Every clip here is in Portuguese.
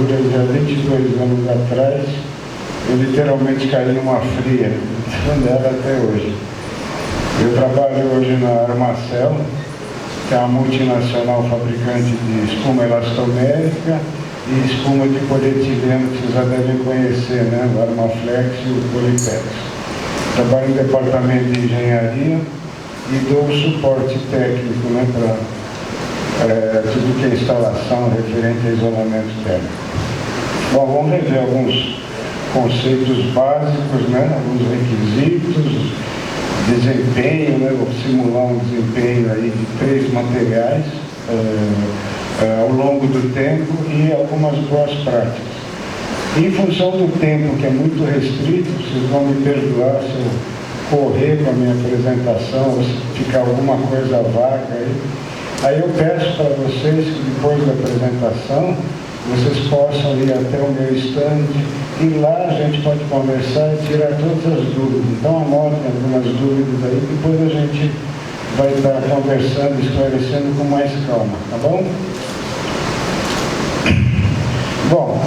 já 22 anos atrás, eu literalmente caí numa fria, dela até hoje. Eu trabalho hoje na Armacel, que é uma multinacional fabricante de espuma elastomérica e espuma de polietileno, que vocês já devem conhecer, né? O Armaflex e o Polipex. Trabalho no departamento de engenharia e dou suporte técnico, né, para tudo que é instalação referente a isolamento térmico. Bom, vamos rever alguns conceitos básicos, né, alguns requisitos, desempenho, né, vou simular um desempenho aí de 3 materiais ao longo do tempo e algumas boas práticas. Em função do tempo, que é muito restrito, vocês vão me perdoar se eu correr com a minha apresentação ou se ficar alguma coisa vaga aí eu peço para vocês que depois da apresentação vocês possam ir até o meu stand e lá a gente pode conversar e tirar todas as dúvidas. Então anotem algumas dúvidas aí, depois a gente vai estar conversando, esclarecendo com mais calma, tá bom? Bom,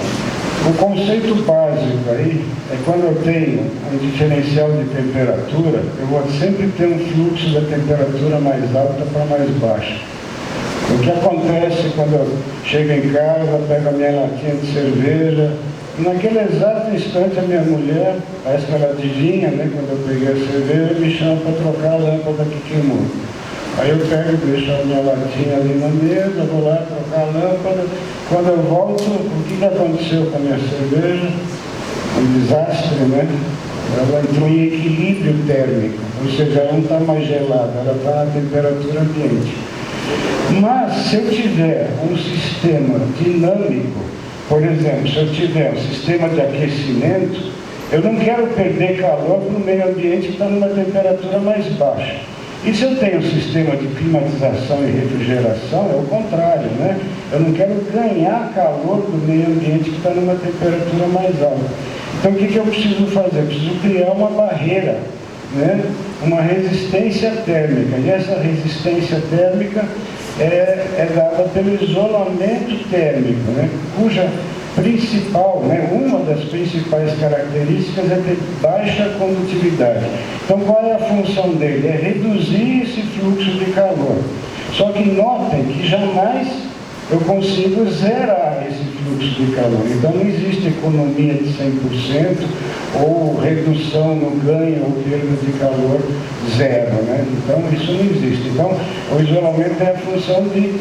o conceito básico aí é quando eu tenho um diferencial de temperatura, eu vou sempre ter um fluxo da temperatura mais alta para mais baixa. O que acontece quando eu chego em casa, pego a minha latinha de cerveja, e naquele exato instante a minha mulher, parece que ela adivinha, né, quando eu peguei a cerveja, me chama para trocar a lâmpada que queimou. Aí eu pego e deixo a minha latinha ali na mesa, vou lá trocar a lâmpada. Quando eu volto, o que aconteceu com a minha cerveja? Um desastre, né? Ela entrou em equilíbrio térmico, ou seja, ela não está mais gelada, ela está na temperatura ambiente. Mas se eu tiver um sistema dinâmico, por exemplo, se eu tiver um sistema de aquecimento, eu não quero perder calor para o meio ambiente que está numa temperatura mais baixa. E se eu tenho um sistema de climatização e refrigeração, é o contrário, né? Eu não quero ganhar calor do meio ambiente que está numa temperatura mais alta. Então o que eu preciso fazer? Eu preciso criar uma barreira, né? Uma resistência térmica. E essa resistência térmica é dada pelo isolamento térmico, né? Cuja principal, né, uma das principais características é ter baixa condutividade. Então qual é a função dele? É reduzir esse fluxo de calor. Só que notem que jamais eu consigo zerar esse fluxo de calor. Então não existe economia de 100% ou redução no ganho ou perda de calor zero, né? Então isso não existe. Então o isolamento tem a função de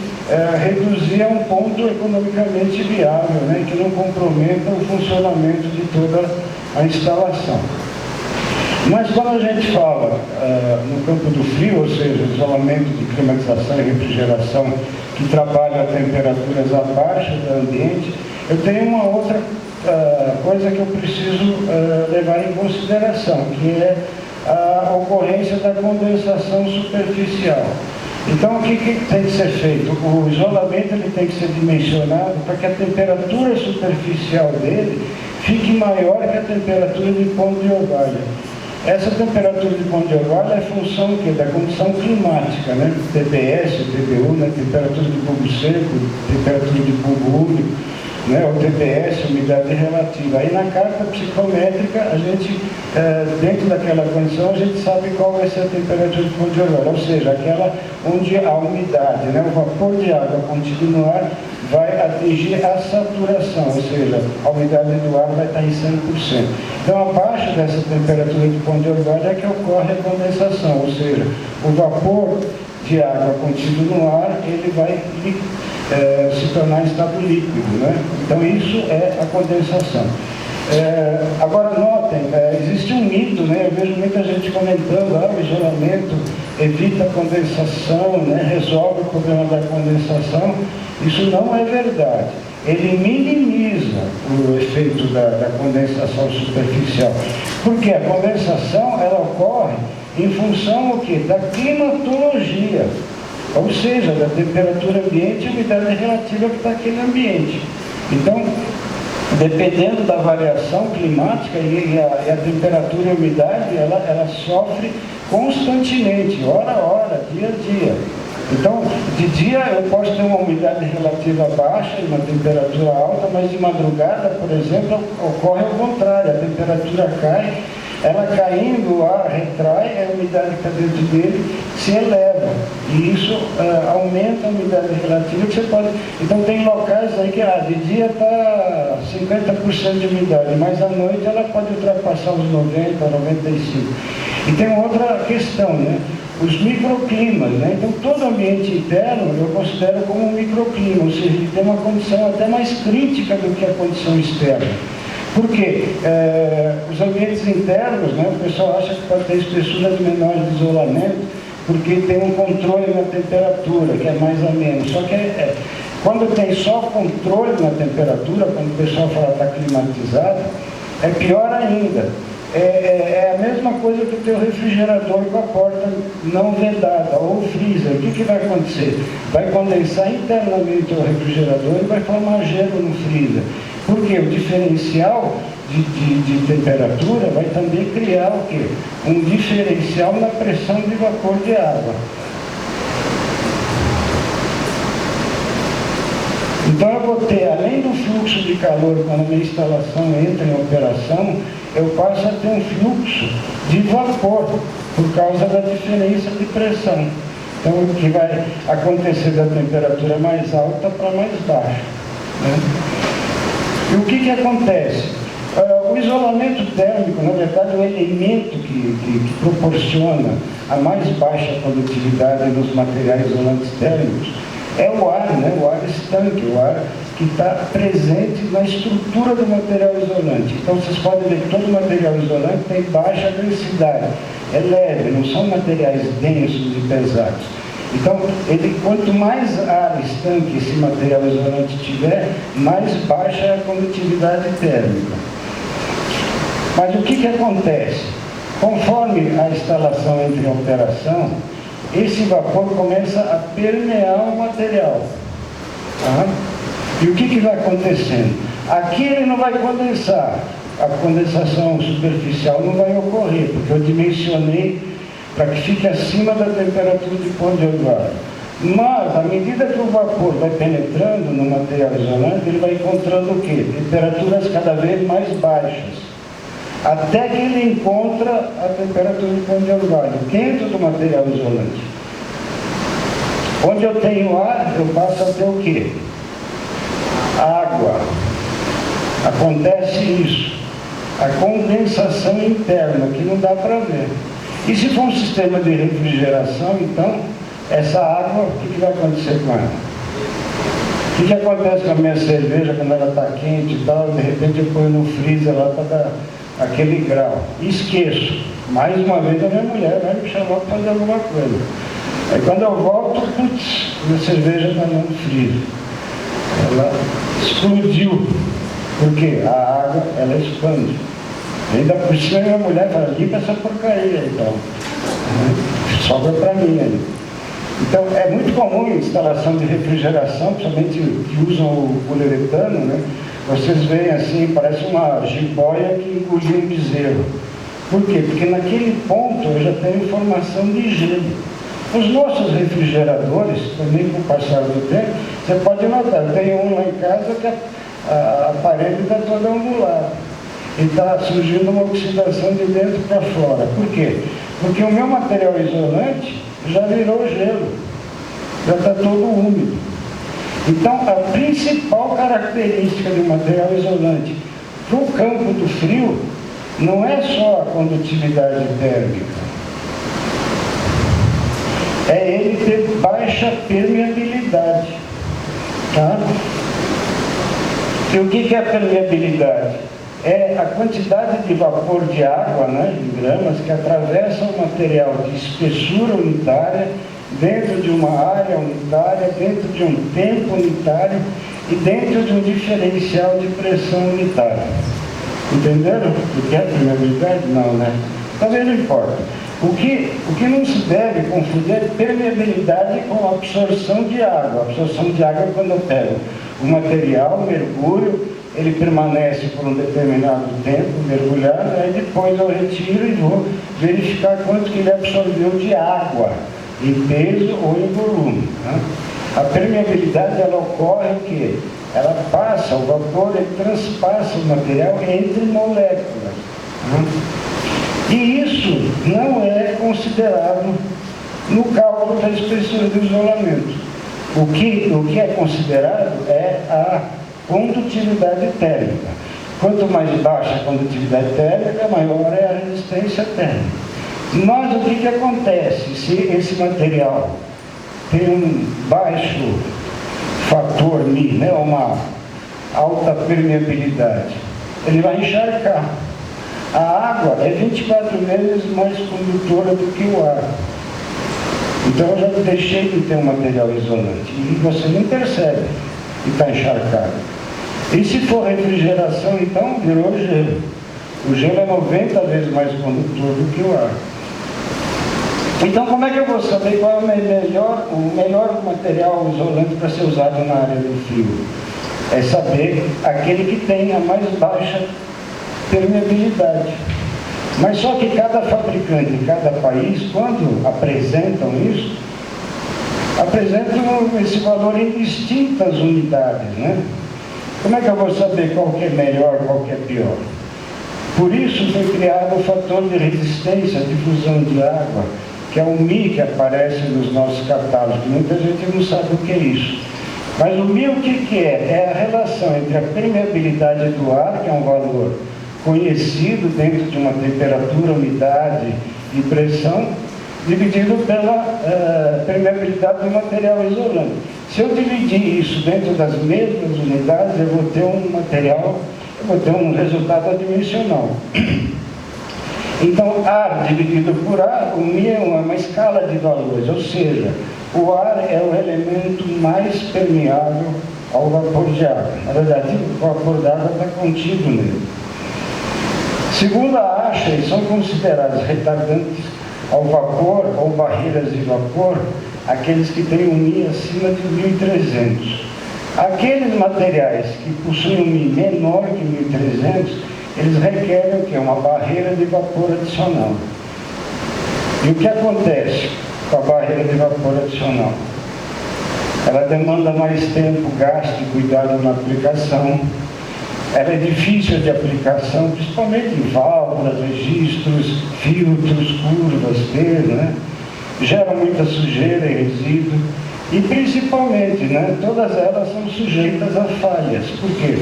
reduzir a um ponto economicamente viável, né? Que não comprometa o funcionamento de toda a instalação. Mas quando a gente fala no campo do frio, ou seja, isolamento de climatização e refrigeração que trabalha a temperaturas abaixo do ambiente, eu tenho uma outra coisa que eu preciso levar em consideração, que é a ocorrência da condensação superficial. Então o que tem que ser feito? O isolamento ele tem que ser dimensionado para que a temperatura superficial dele fique maior que a temperatura de ponto de orvalho. Essa temperatura de ponto de orvalho é função do quê? Da condição climática, né? TPS, TPU, né? Temperatura de bulbo seco, temperatura de bulbo úmido, né? O TPS, umidade relativa. Aí na carta psicométrica, a gente, dentro daquela condição, a gente sabe qual vai ser a temperatura de ponto de orvalho, ou seja, aquela onde a umidade, né? O vapor de água contido no ar vai atingir a saturação, ou seja, a umidade do ar vai estar em 100%. Então, abaixo dessa temperatura de ponto de orvalho é que ocorre a condensação, ou seja, o vapor de água contido no ar, ele vai se tornar em estado líquido, né? Então, isso é a condensação. Agora, notem, existe um mito, né? Eu vejo muita gente comentando, o isolamento evita a condensação, né? Resolve o problema da condensação. Isso não é verdade. Ele minimiza o efeito da condensação superficial. Porque a condensação, ela ocorre em função o quê? Da climatologia, ou seja, da temperatura ambiente e umidade relativa que está aquele ambiente. Então, dependendo da variação climática e a temperatura e a umidade, ela sofre constantemente, hora a hora, dia a dia. Então, de dia eu posso ter uma umidade relativa baixa e uma temperatura alta, mas de madrugada, por exemplo, ocorre ao contrário, a temperatura cai, ela caindo, o ar retrai, a umidade que está dentro dele se eleva, e isso aumenta a umidade relativa que você pode... Então tem locais aí que de dia está 50% de umidade, mas à noite ela pode ultrapassar os 90%, 95%. E tem outra questão, né? Os microclimas, né? Então todo ambiente interno eu considero como um microclima, ou seja, ele tem uma condição até mais crítica do que a condição externa. Por quê? Os ambientes internos, né, o pessoal acha que pode ter espessuras menores de isolamento, porque tem um controle na temperatura, que é mais ameno. Só que quando tem só controle na temperatura, quando o pessoal fala que está climatizado, é pior ainda. É a mesma coisa que ter o refrigerador com a porta não vedada, ou o freezer. O que vai acontecer? Vai condensar internamente o refrigerador e vai formar gelo no freezer. Porque o diferencial de temperatura vai também criar o quê? Um diferencial na pressão de vapor de água. Então eu vou ter, além do fluxo de calor, quando a minha instalação entra em operação, eu passo a ter um fluxo de vapor, por causa da diferença de pressão. Então o que vai acontecer da temperatura mais alta para mais baixa, né? E o que acontece? O isolamento térmico, na verdade, o elemento que proporciona a mais baixa condutividade nos materiais isolantes térmicos é o ar, né? O ar estanque, o ar que está presente na estrutura do material isolante. Então vocês podem ver que todo material isolante tem baixa densidade, é leve, não são materiais densos e pesados. Então, quanto mais ar estanque esse material isolante tiver, mais baixa é a condutividade térmica. Mas o que acontece? Conforme a instalação entra em operação, esse vapor começa a permear o material. Tá? E o que vai acontecendo? Aqui ele não vai condensar, a condensação superficial não vai ocorrer, porque eu dimensionei para que fique acima da temperatura de pó de orvalho. Mas, à medida que o vapor vai penetrando no material isolante, ele vai encontrando o quê? Temperaturas cada vez mais baixas, até que ele encontra a temperatura de pó de orvalho, dentro do material isolante. Onde eu tenho ar, eu passo a ter o quê? Água. Acontece isso. A condensação interna, que não dá para ver. E se for um sistema de refrigeração, então, essa água, o que vai acontecer com ela? O que acontece com a minha cerveja quando ela está quente e tal, de repente eu ponho no freezer lá para dar aquele grau? E esqueço. Mais uma vez a minha mulher vai me chamar para fazer alguma coisa. Aí quando eu volto, putz, minha cerveja está no freezer. Ela explodiu. Porque a água, ela expande. Ainda por cima minha mulher fala, limpa essa porcaria então. Sobra para mim aí. Então é muito comum em instalação de refrigeração, principalmente que usam o poliuretano, né? Vocês veem assim, parece uma jiboia que engoliu um bezerro. Por quê? Porque naquele ponto eu já tenho formação de gelo. Os nossos refrigeradores, também com o passar do tempo, você pode notar, eu tenho um lá em casa que a parede está toda angulada. E está surgindo uma oxidação de dentro para fora. Por quê? Porque o meu material isolante já virou gelo, já está todo úmido. Então, a principal característica do material isolante para o campo do frio não é só a condutividade térmica, é ele ter baixa permeabilidade. Tá? E o que é a permeabilidade? É a quantidade de vapor de água, né, em gramas, que atravessa o material de espessura unitária, dentro de uma área unitária, dentro de um tempo unitário e dentro de um diferencial de pressão unitária. Entenderam o que é permeabilidade? Não, né? Talvez não importa. O que não se deve confundir é permeabilidade com absorção de água. A absorção de água é quando eu pego o material, mergulho, ele permanece por um determinado tempo mergulhado, aí depois eu retiro e vou verificar quanto que ele absorveu de água. em peso ou em volume. Né? A permeabilidade, ela ocorre o quê? Ela passa, o vapor, ele transpassa o material entre moléculas. Né? E isso não é considerado no cálculo da espessura do isolamento. O que é considerado é a condutividade térmica. Quanto mais baixa a condutividade térmica, maior é a resistência térmica. Mas o que acontece se esse material tem um baixo fator Mi, né, uma alta permeabilidade? Ele vai encharcar. A água é 24 vezes mais condutora do que o ar. Então eu já deixei de ter um material isolante. E você não percebe que está encharcado. E se for refrigeração, então virou gelo. O gelo é 90 vezes mais condutor do que o ar. Então como é que eu vou saber qual é o melhor material isolante para ser usado na área do frio? É saber aquele que tem a mais baixa permeabilidade. Mas só que cada fabricante, cada país, quando apresentam isso, apresentam esse valor em distintas unidades, né? Como é que eu vou saber qual que é melhor, qual que é pior? Por isso foi criado o fator de resistência à difusão de água, que é o Mi que aparece nos nossos catálogos. Muita gente não sabe o que é isso. Mas o Mi o que é? É a relação entre a permeabilidade do ar, que é um valor conhecido dentro de uma temperatura, umidade e pressão, dividido pela permeabilidade do material isolante. Se eu dividir isso dentro das mesmas unidades, eu vou ter um material, eu vou ter um resultado adimensional. Então, ar dividido por ar, o Mi é uma escala de valores, ou seja, o ar é o elemento mais permeável ao vapor de água. Na verdade, o vapor d'água está contido nele. Segundo a ASHRAE, são considerados retardantes ao vapor ou barreiras de vapor aqueles que têm um Mi acima de 1300. Aqueles materiais que possuem um Mi menor que 1300, eles requerem o quê? Uma barreira de vapor adicional. E o que acontece com a barreira de vapor adicional? Ela demanda mais tempo, gasto e cuidado na aplicação. Ela é difícil de aplicação, principalmente em válvulas, registros, filtros, curvas, né? Gera muita sujeira e resíduo. E principalmente, né, todas elas são sujeitas a falhas. Por quê?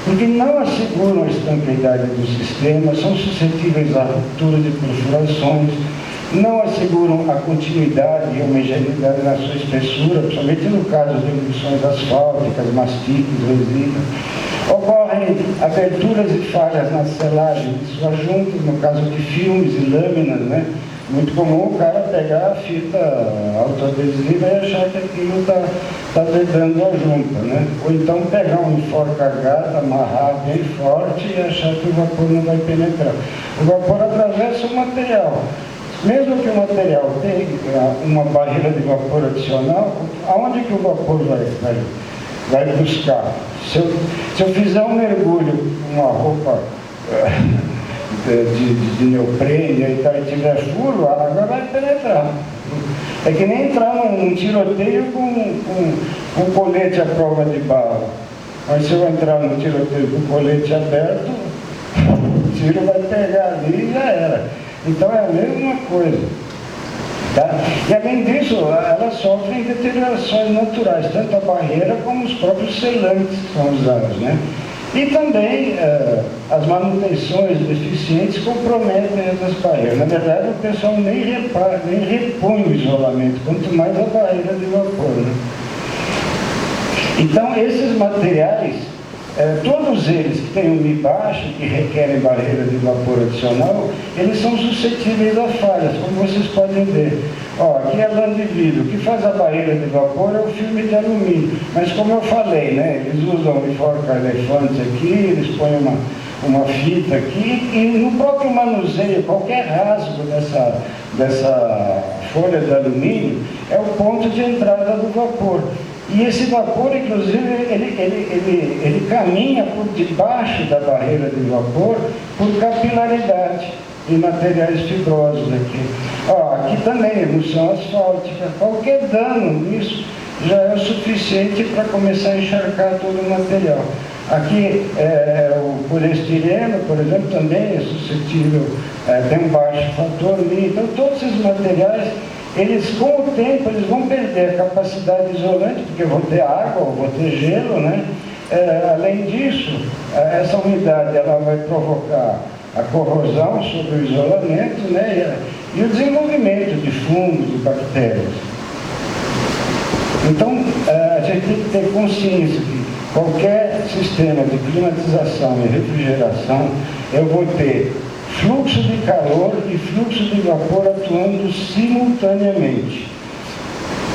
Porque não asseguram a estanqueidade do sistema, são suscetíveis à ruptura de perfurações, não asseguram a continuidade e homogeneidade na sua espessura, principalmente no caso de emulsões asfálticas, masticos, resíduos. Ocorrem aberturas e falhas na selagem de suas juntas, no caso de filmes e lâminas, né? Muito comum o cara pegar a fita autoadesiva e achar que aquilo está vedando a junta, né? Ou então pegar um enforcagado, amarrar bem forte e achar que o vapor não vai penetrar. O vapor atravessa o material. Mesmo que o material tenha uma barreira de vapor adicional, aonde que o vapor vai buscar? Se eu fizer um mergulho com uma roupa de neoprene e tiver furo, a água vai penetrar. É que nem entrar num tiroteio com colete à prova de bala. Mas se eu entrar num tiroteio com colete aberto, o tiro vai pegar ali e já era. Então é a mesma coisa. Tá? E além disso, elas sofrem deteriorações naturais, tanto a barreira como os próprios selantes que são usados, né? E também as manutenções deficientes comprometem essas barreiras. Na verdade, o pessoal nem repõe o isolamento, quanto mais a barreira de vapor, né? Então, esses materiais, todos eles que têm um Mi baixo, que requerem barreira de vapor adicional, eles são suscetíveis a falhas, como vocês podem ver. Ó, aqui é lã de vidro. O que faz a barreira de vapor é o filme de alumínio. Mas como eu falei, né, eles usam enforca-elefantes aqui, eles põem uma fita aqui, e no próprio manuseio, qualquer rasgo dessa folha de alumínio é o ponto de entrada do vapor. E esse vapor, inclusive, ele caminha por debaixo da barreira de vapor por capilaridade e materiais fibrosos aqui. Ó, aqui também, emulsão asfáltica. Qualquer dano nisso já é o suficiente para começar a encharcar todo o material. Aqui, o poliestireno, por exemplo, também é suscetível, tem um baixo fator Mi. Então, todos esses materiais, eles, com o tempo, eles vão perder a capacidade isolante, porque eu vou ter água, eu vou ter gelo, né? Além disso, essa umidade ela vai provocar a corrosão sobre o isolamento, né? E o desenvolvimento de fungos e bactérias. Então, a gente tem que ter consciência que qualquer sistema de climatização e refrigeração, eu vou ter fluxo de calor e fluxo de vapor atuando simultaneamente.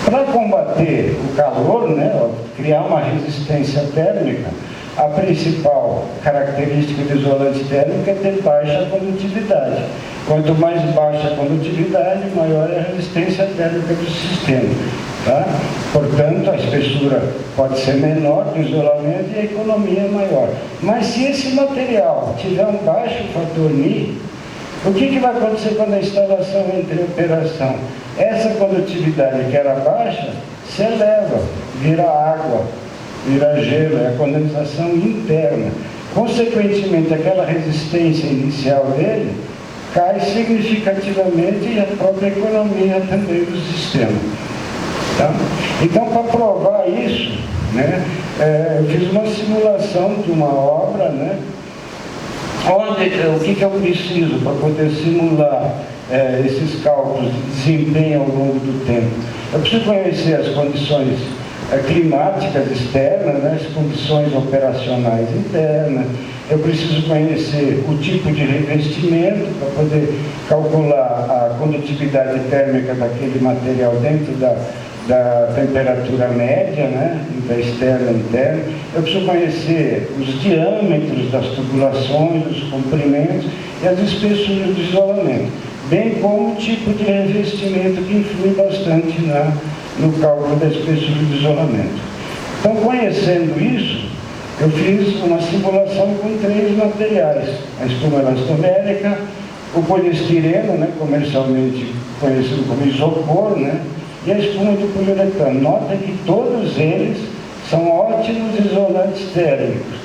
Para combater o calor, né, criar uma resistência térmica, a principal característica do isolante térmico é ter baixa condutividade. Quanto mais baixa a condutividade, maior é a resistência térmica do sistema. Tá? Portanto, a espessura pode ser menor do isolamento e a economia é maior. Mas se esse material tiver um baixo fator Mi, o que vai acontecer quando a instalação entra em operação? Essa condutividade que era baixa se eleva, vira água, vira gelo, é a condensação interna. Consequentemente, aquela resistência inicial dele cai significativamente e a própria economia também do sistema. Tá? Então, para provar isso, né, eu fiz uma simulação de uma obra, né, onde, o que eu preciso para poder simular esses cálculos de desempenho ao longo do tempo. Eu preciso conhecer as condições climáticas externas, né, as condições operacionais internas. Eu preciso conhecer o tipo de revestimento para poder calcular a condutividade térmica daquele material dentro da temperatura média, né, da externa e interna. Eu preciso conhecer os diâmetros das tubulações, os comprimentos e as espessuras do isolamento, bem como o tipo de revestimento que influi bastante no cálculo da espessura do isolamento. Então, conhecendo isso, eu fiz uma simulação com 3 materiais: a espuma elastomérica, o poliestireno, né, comercialmente conhecido como isopor, né, e a espuma de poliuretano. Nota que todos eles são ótimos isolantes térmicos.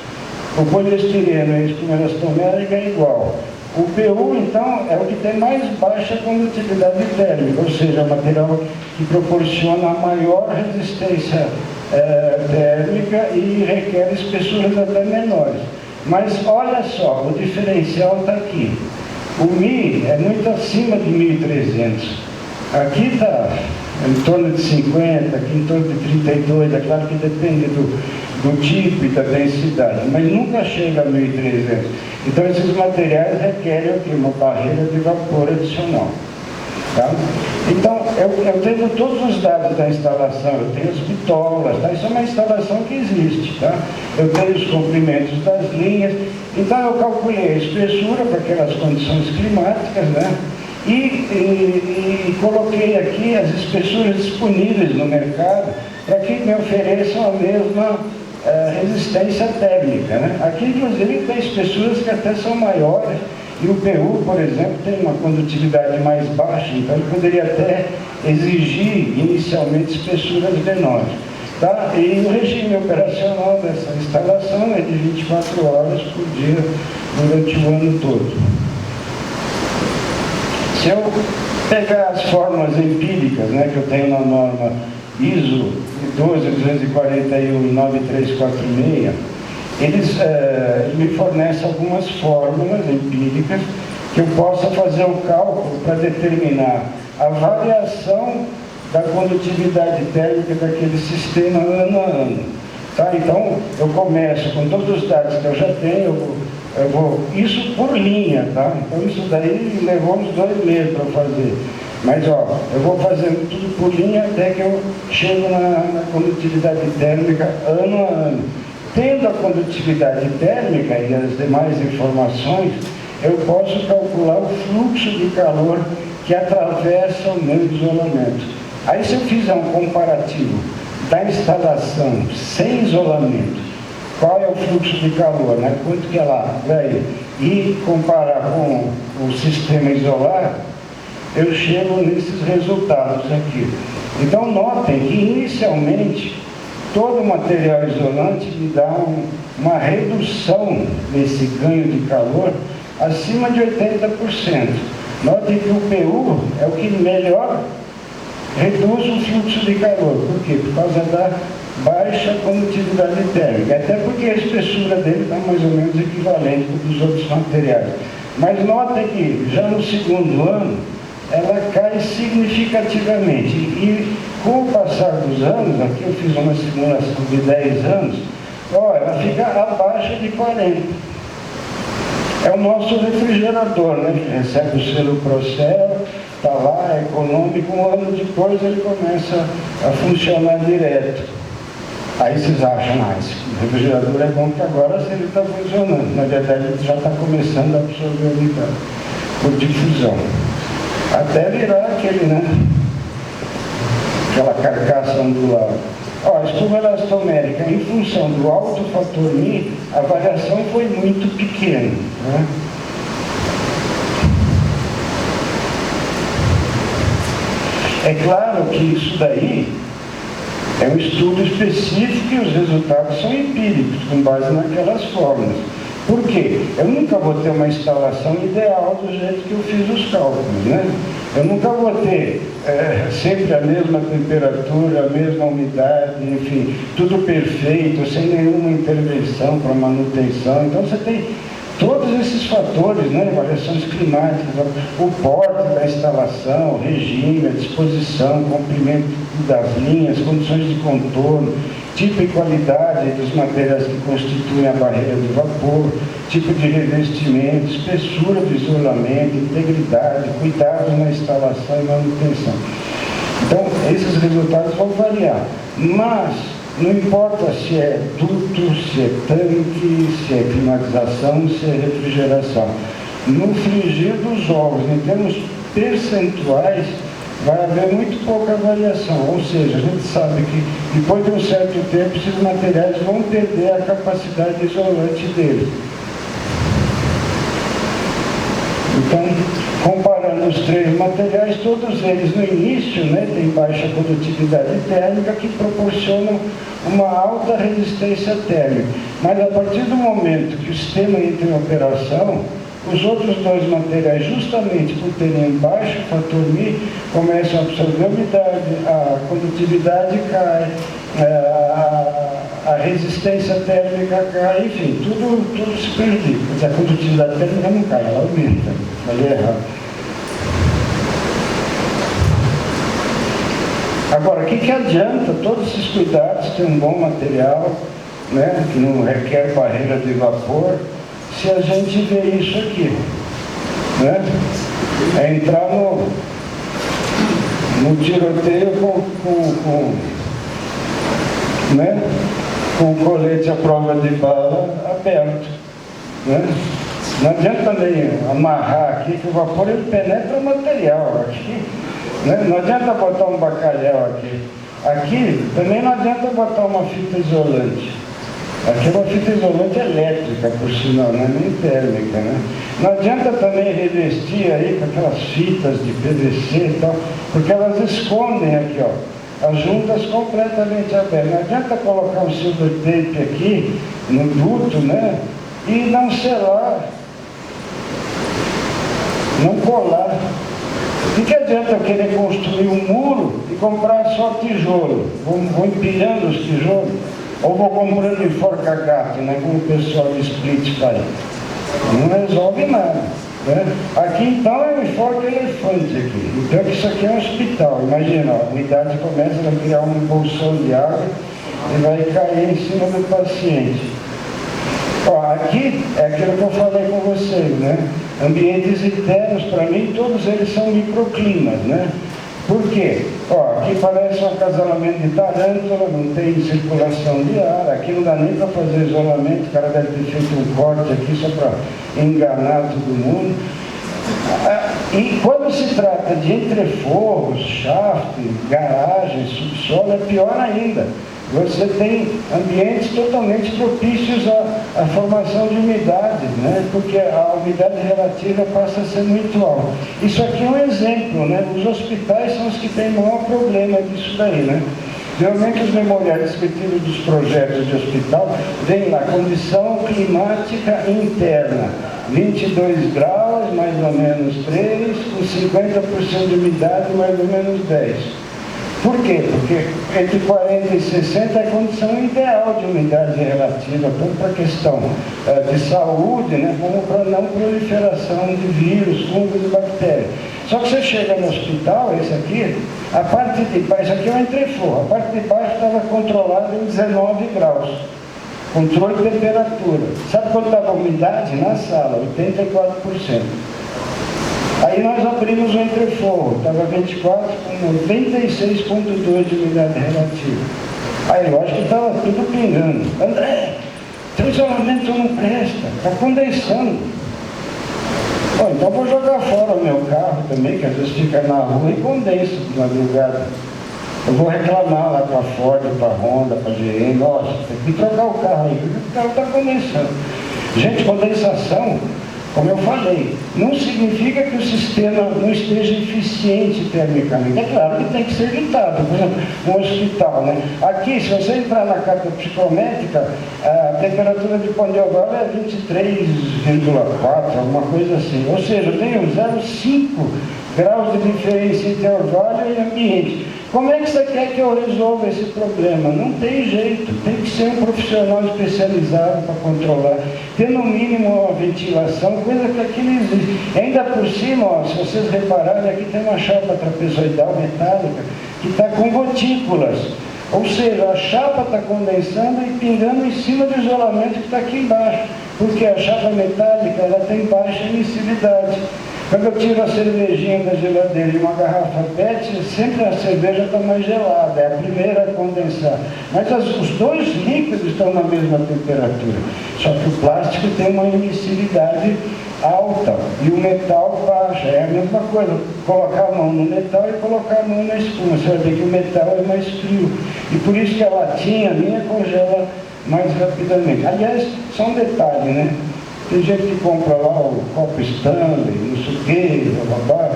O poliestireno e a espuma elastomérica é igual. O PU, então, é o que tem mais baixa condutividade térmica, ou seja, o material que proporciona a maior resistência térmica e requer espessuras até menores. Mas olha só, o diferencial está aqui. O Mi é muito acima de 1.300. Aqui está em torno de 50, aqui em torno de 32, é claro que depende do tipo e da densidade, mas nunca chega a 1.300. Então esses materiais requerem aqui uma barreira de vapor adicional. Tá? Então eu tenho todos os dados da instalação, eu tenho as bitolas, tá? Isso é uma instalação que existe. Tá? Eu tenho os comprimentos das linhas, então eu calculei a espessura para aquelas condições climáticas, né? E coloquei aqui as espessuras disponíveis no mercado para que me ofereçam a mesma resistência térmica. Né? Aqui, inclusive, tem espessuras que até são maiores, e o PU, por exemplo, tem uma condutividade mais baixa, então ele poderia até exigir inicialmente espessuras menores. Tá? E o regime operacional dessa instalação é de 24 horas por dia durante o ano todo. Se eu pegar as fórmulas empíricas, né, que eu tenho na norma ISO 12241 9346, eles me fornecem algumas fórmulas empíricas que eu possa fazer o cálculo para determinar a variação da condutividade térmica daquele sistema ano a ano. Tá? Então, eu começo com todos os dados que eu já tenho, isso por linha, tá? Então isso daí levou uns 2 meses para fazer. Mas ó, eu vou fazendo tudo por linha até que eu chego na condutividade térmica ano a ano. Tendo a condutividade térmica e as demais informações, eu posso calcular o fluxo de calor que atravessa o meu isolamento. Aí se eu fizer um comparativo da instalação sem isolamento, qual é o fluxo de calor, né? Quanto que ela vai, e comparar com o sistema isolado, eu chego nesses resultados aqui. Então, notem que, inicialmente, todo o material isolante me dá uma redução desse ganho de calor acima de 80%. Notem que o PU é o que melhor reduz o fluxo de calor. Por quê? Por causa da baixa condutividade térmica. Até porque a espessura dele está mais ou menos equivalente com dos outros materiais. Mas notem que já no segundo ano, ela cai significativamente. E com o passar dos anos, aqui eu fiz uma simulação de 10 anos, ela fica abaixo de 40. É o nosso refrigerador, né? Que recebe o selo Procel, está lá, é econômico, um ano depois ele começa a funcionar direto. Aí vocês acham, o refrigerador é bom que agora ele está funcionando. Na verdade, ele já está começando a absorver a umidade por difusão. Até virar aquele, né? Aquela carcaça ondulada. A espuma elastomérica, em função do alto fator Mi, a variação foi muito pequena, né? É claro que isso daí é um estudo específico e os resultados são empíricos, com base naquelas fórmulas. Por quê? Eu nunca vou ter uma instalação ideal do jeito que eu fiz os cálculos, né? Eu nunca vou ter sempre a mesma temperatura, a mesma umidade, enfim, tudo perfeito, sem nenhuma intervenção para manutenção. Então você tem todos esses fatores, né? Variações climáticas, o porte da instalação, o regime, a disposição, o comprimento das linhas, condições de contorno, tipo e qualidade dos materiais que constituem a barreira de vapor, tipo de revestimento, espessura do isolamento, integridade, cuidados na instalação e manutenção. Então, esses resultados vão variar, mas não importa se é duto, se é tanque, se é climatização, se é refrigeração. No frigir dos ovos, em termos percentuais, vai haver muito pouca variação, ou seja, a gente sabe que depois de um certo tempo esses materiais vão perder a capacidade isolante deles. Então, comparando os três materiais, todos eles no início, né, têm baixa condutividade térmica que proporcionam uma alta resistência térmica. Mas a partir do momento que o sistema entra em operação, os outros dois materiais, justamente por terem baixo fator Mi, começam a absorver a umidade, a condutividade cai, a resistência térmica cai, enfim, tudo se prejudica. Mas a condutividade térmica não cai, ela aumenta, mas é errado. Agora, o que adianta todos esses cuidados, ter um bom material, né, que não requer barreira de vapor, se a gente vê isso aqui, né? É entrar no tiroteio com o colete à prova de bala aberto, né? Não adianta também amarrar aqui, que o vapor ele penetra o material aqui, né? Não adianta botar um bacalhau aqui. Aqui também não adianta botar uma fita isolante. Aqui é uma fita isolante elétrica, por sinal, não é nem térmica, né? Não adianta também revestir aí com aquelas fitas de PVC e tal, porque elas escondem aqui, ó, as juntas completamente abertas. Não adianta colocar um silver tape aqui, no duto, né? E não selar, não colar. O que adianta eu querer construir um muro e comprar só tijolo? Vou empilhando os tijolos? Ou vou comprando em forca-gato, né, como o pessoal de split faz. Não resolve nada, né? Aqui então é um enforca-elefante aqui. Então isso aqui é um hospital. Imagina, a umidade começa a criar um bolsão de água e vai cair em cima do paciente. Aqui é aquilo que eu falei com vocês, né? Ambientes internos, para mim, todos eles são microclimas, né? Por quê? Aqui parece um acasalamento de tarântula, não tem circulação de ar, aqui não dá nem para fazer isolamento, o cara deve ter feito um corte aqui só para enganar todo mundo. E quando se trata de entreforros, shaft, garagem, subsolo, é pior ainda. você tem ambientes totalmente propícios à formação de umidade, né? Porque a umidade relativa passa a ser muito alta. Isso aqui é um exemplo, né? Os hospitais são os que têm maior problema disso daí, né? Geralmente os memoriais descritivos dos projetos de hospital vem lá, condição climática interna, 22 graus, mais ou menos 3, com 50% de umidade, mais ou menos 10. Por quê? Porque entre 40 e 60 é a condição ideal de umidade relativa, tanto para a questão de saúde, né, como para não proliferação de vírus, fungos e bactérias. Só que você chega no hospital, esse aqui, a parte de baixo, isso aqui é um entreforro, a parte de baixo estava controlada em 19 graus. Controle de temperatura. Sabe quanto estava a umidade na sala? 84%. Aí nós abrimos o entreforro, estava 24 com 96,2 de umidade relativa. Aí lógico que estava tudo pingando. André, teu isolamento não presta, está condensando. Bom, então vou jogar fora o meu carro também, que às vezes fica na rua e condensa de madrugada. Eu vou reclamar lá para a Ford, para a Honda, para a GM, nossa, tem que trocar o carro aí, porque o carro está condensando. Gente, condensação, como eu falei, não significa que o sistema não esteja eficiente termicamente. É claro que tem que ser evitado, por exemplo, um hospital, né? Aqui, se você entrar na carta psicométrica, a temperatura de Pandioval é 23,4, alguma coisa assim. Ou seja, eu tenho 0,5 graus de diferença entre orvalho e ambiente. Como é que você quer que eu resolva esse problema? Não tem jeito, tem que ser um profissional especializado para controlar, ter no mínimo uma ventilação, coisa que aqui não existe. Ainda por cima, ó, se vocês repararem, aqui tem uma chapa trapezoidal metálica que está com gotículas. Ou seja, a chapa está condensando e pingando em cima do isolamento que está aqui embaixo, porque a chapa metálica ela tem baixa emissividade. Quando eu tiro a cervejinha da geladeira de uma garrafa PET, sempre a cerveja está mais gelada, é a primeira a condensar. Mas os dois líquidos estão na mesma temperatura, só que o plástico tem uma emissividade alta e o metal baixa. É a mesma coisa, colocar a mão no metal e colocar a mão na espuma. Você vai ver que o metal é mais frio. E por isso que a latinha minha congela mais rapidamente. Aliás, só um detalhe, né? Tem gente que compra lá o copo Stanley, não sei o quê, babá.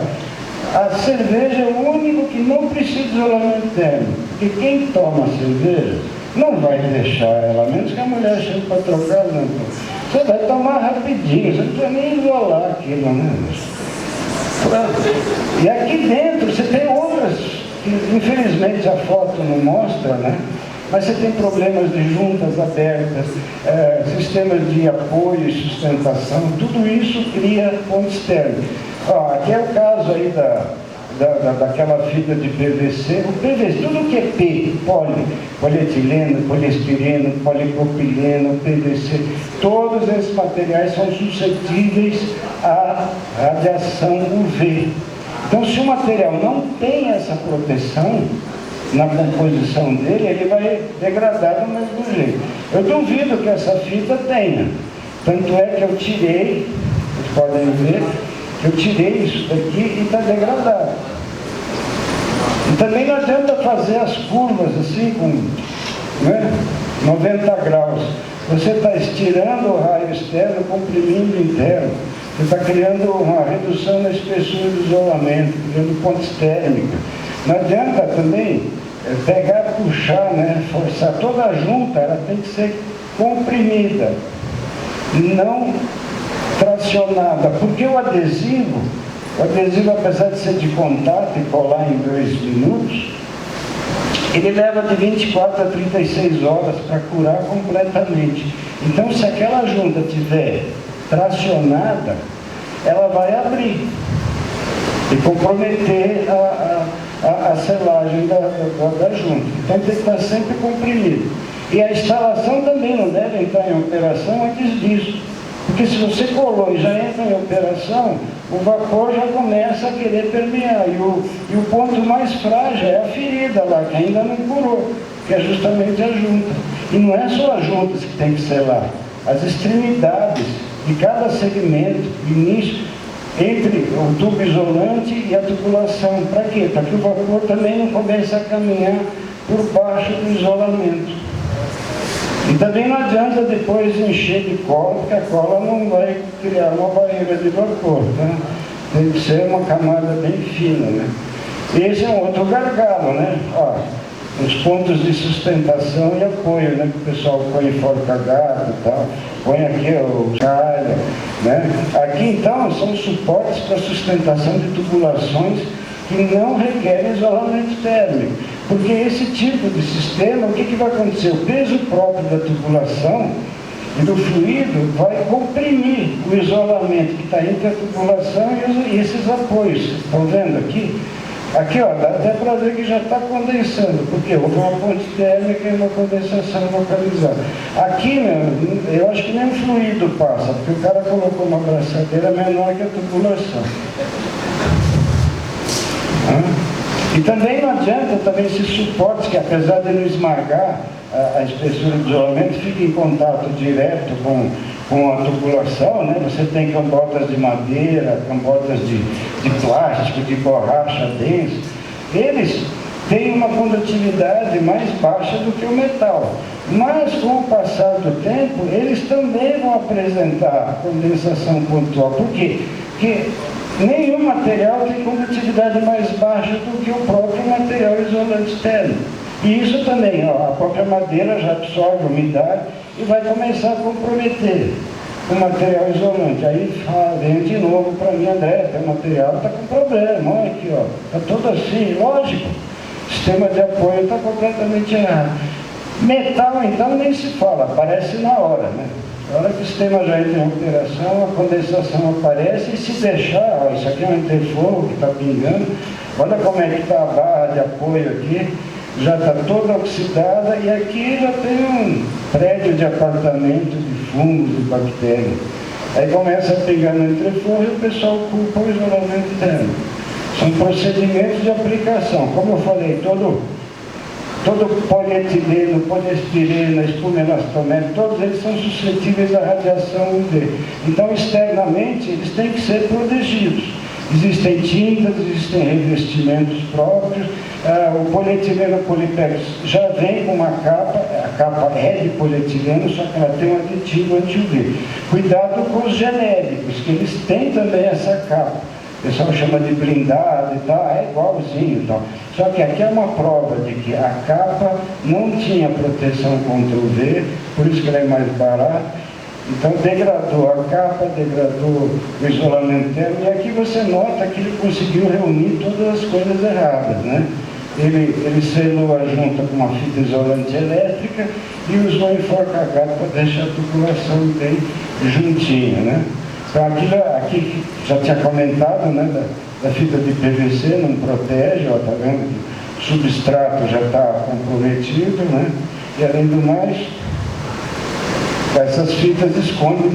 A cerveja é o único que não precisa de isolamento térmico. Porque quem toma cerveja não vai deixar ela, a menos que a mulher chegue para trocar, não. Você vai tomar rapidinho, você não precisa nem isolar aquilo, né? E aqui dentro você tem outras, que infelizmente a foto não mostra, né? Mas você tem problemas de juntas abertas, sistemas de apoio e sustentação, tudo isso cria pontos térmicos. Aqui é o caso aí daquela fita de PVC. O PVC, tudo que é P, polietileno, poliestireno, polipropileno, PVC, todos esses materiais são suscetíveis à radiação UV. Então, se o material não tem essa proteção na composição dele, ele vai degradar do mesmo jeito. Eu duvido que essa fita tenha. Tanto é que eu tirei, vocês podem ver, eu tirei isso daqui e está degradado. E também não adianta fazer as curvas assim, com 90 graus. Você está estirando o raio externo, comprimindo o interno. Você está criando uma redução na espessura do isolamento, criando pontes térmicas. Não adianta também pegar, puxar, né, forçar. Toda a junta ela tem que ser comprimida, não tracionada, porque o adesivo, apesar de ser de contato e colar em 2 minutos, ele leva de 24 a 36 horas para curar completamente. Então, se aquela junta estiver tracionada, ela vai abrir e comprometer a selagem da junta. Então tem que estar sempre comprimido. E a instalação também não deve entrar em operação antes disso. Porque se você colou e já entra em operação, o vapor já começa a querer permear. E o ponto mais frágil é a ferida lá, que ainda não curou, que é justamente a junta. E não é só as juntas que tem que selar, as extremidades de cada segmento, início, entre o tubo isolante e a tubulação. Para quê? Para que o vapor também não comece a caminhar por baixo do isolamento. E também não adianta depois encher de cola, porque a cola não vai criar uma barreira de vapor, tá? Tem que ser uma camada bem fina, né? Esse é um outro gargalo, né? Ó, os pontos de sustentação e apoio, né? Que o pessoal põe forca-gato e tal, põe aqui o calha, né? Aqui então são suportes para sustentação de tubulações que não requerem isolamento térmico. Porque esse tipo de sistema, o que vai acontecer? O peso próprio da tubulação e do fluido vai comprimir o isolamento que está entre a tubulação e esses apoios. Estão vendo aqui? Aqui, ó, dá até para ver que já está condensando, porque houve uma ponte térmica e uma condensação localizada. Aqui, eu acho que nem o fluido passa, porque o cara colocou uma braçadeira menor que a tubulação. E também não adianta também esses suportes que, apesar de não esmagar a espessura do isolamento, fica em contato direto com a tubulação, né? Você tem cambotas de madeira, cambotas de plástico, de borracha densa. Eles têm uma condutividade mais baixa do que o metal. Mas, com o passar do tempo, eles também vão apresentar condensação pontual. Por quê? Porque nenhum material tem condutividade mais baixa do que o próprio material isolante térmico. E isso também, ó, a própria madeira já absorve a umidade e vai começar a comprometer o material isolante. Aí vem de novo para mim, André, teu material está com problema, olha aqui, ó, está todo assim, lógico, o sistema de apoio está completamente errado. Metal, então, nem se fala, aparece na hora, né? Na hora que o sistema já entra em operação, a condensação aparece e se deixar, ó, isso aqui é um interfogo que está pingando, olha como é que está a barra de apoio aqui, já está toda oxidada e aqui já tem um prédio de apartamento de fungos e bactérias. Aí começa a pingar no interfogo e o pessoal culpa o isolamento térmico. São procedimentos de aplicação. Como eu falei, todo polietileno, poliestireno, espumelastoméricos, todos eles são suscetíveis à radiação UV. Então, externamente, eles têm que ser protegidos. Existem tintas, existem revestimentos próprios. O polietileno poliplex já vem com uma capa, a capa é de polietileno, só que ela tem um aditivo anti-UV. Cuidado com os genéricos, que eles têm também essa capa. O pessoal chama de blindado e tal, é igualzinho e tal. Só que aqui é uma prova de que a capa não tinha proteção contra o UV, por isso que ela é mais barata. Então degradou a capa, degradou o isolamento térmico, e aqui você nota que ele conseguiu reunir todas as coisas erradas, né? Ele selou a junta com uma fita isolante elétrica e usou enforca-gato para deixar a tubulação bem juntinha, né? Então aqui já tinha comentado, né, da fita de PVC, não protege, ó, tá vendo que o substrato já está comprometido, né? E além do mais, essas fitas escondem,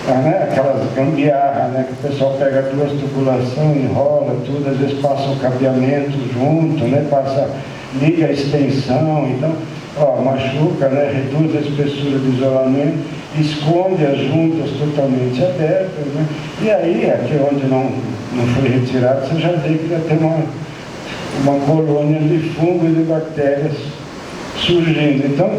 né, aquelas gambiarras, né, que o pessoal pega duas tubulações, enrola tudo, às vezes passa o cabeamento junto, né, liga a extensão, então, ó, machuca, né, reduz a espessura do isolamento, esconde as juntas totalmente abertas, né, e aí, aqui onde não foi retirado, você já vê que já tem uma colônia de fungo e de bactérias surgindo. Então,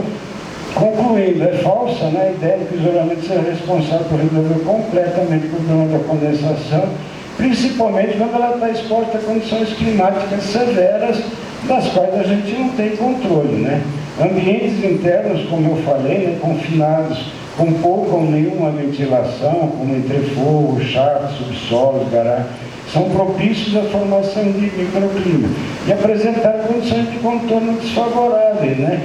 concluindo, é falsa, né, a ideia de que o isolamento seja responsável por resolver completamente o problema da condensação, principalmente quando ela está exposta a condições climáticas severas, das quais a gente não tem controle, né? Ambientes internos, como eu falei, né, confinados, com pouca ou nenhuma ventilação, como entrefogo, chato, subsolos, garagem, são propícios à formação de microclima e apresentar condições de contorno desfavoráveis, né,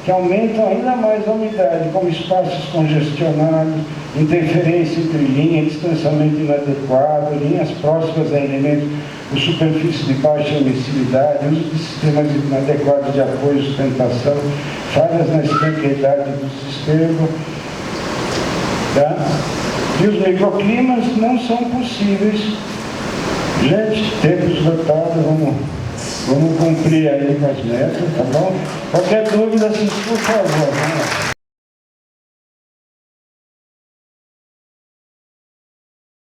que aumentam ainda mais a umidade, como espaços congestionados, interferência entre linhas, distanciamento inadequado, linhas próximas a elementos com superfície de baixa emissividade, uso de sistemas inadequados de apoio e sustentação, falhas na estanqueidade do sistema. Tá? E os microclimas não são possíveis. Gente, tempo esgotado, vamos cumprir aí com as metas, tá bom? Qualquer dúvida, por favor.